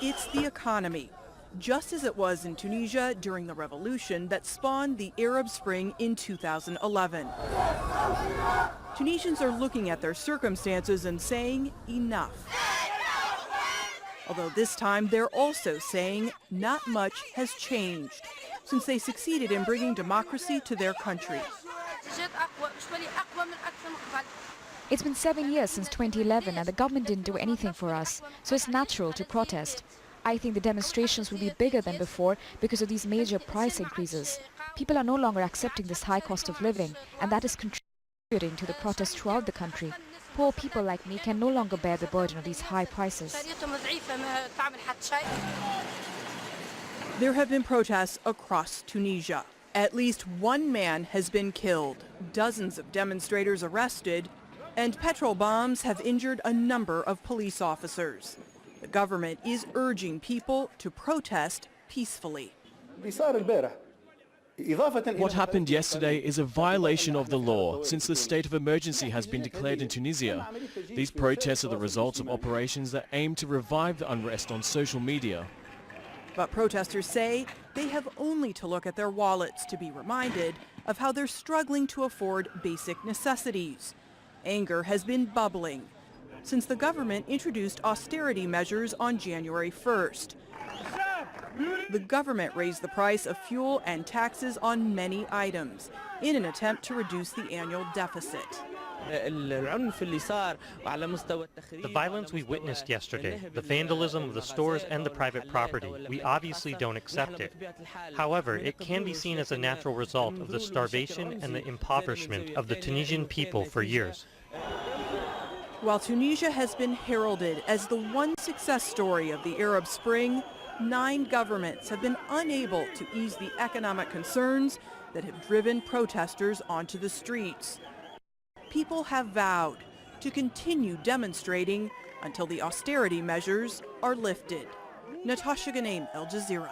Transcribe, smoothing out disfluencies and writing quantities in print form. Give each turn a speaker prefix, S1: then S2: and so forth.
S1: It's the economy, just as it was in Tunisia during the revolution that spawned the Arab Spring in 2011. Tunisians are looking at their circumstances and saying enough. Although this time they're also saying not much has changed since they succeeded in bringing democracy to their country.
S2: It's been 7 years since 2011 and the government didn't do anything for us, so it's natural to protest. I think the demonstrations will be bigger than before because of these major price increases. People are no longer accepting this high cost of living, and that is contributing to the protests throughout the country. Poor people like me can no longer bear the burden of these high prices.
S1: There have been protests across Tunisia. At least one man has been killed, dozens of demonstrators arrested, and petrol bombs have injured a number of police officers. The government is urging people to protest peacefully.
S3: What happened yesterday is a violation of the law, since the state of emergency has been declared in Tunisia. These protests are the results of operations that aim to revive the unrest on social media.
S1: But protesters say they have only to look at their wallets to be reminded of how they're struggling to afford basic necessities. Anger has been bubbling since the government introduced austerity measures on January 1st. The government raised the price of fuel and taxes on many items in an attempt to reduce the annual deficit.
S4: The violence we witnessed yesterday, the vandalism of the stores and the private property, we obviously don't accept it. However, it can be seen as a natural result of the starvation and the impoverishment of the Tunisian people for years.
S1: While Tunisia has been heralded as the one success story of the Arab Spring, 9 governments have been unable to ease the economic concerns that have driven protesters onto the streets. People have vowed to continue demonstrating until the austerity measures are lifted. Natasha Ghanem, Al Jazeera.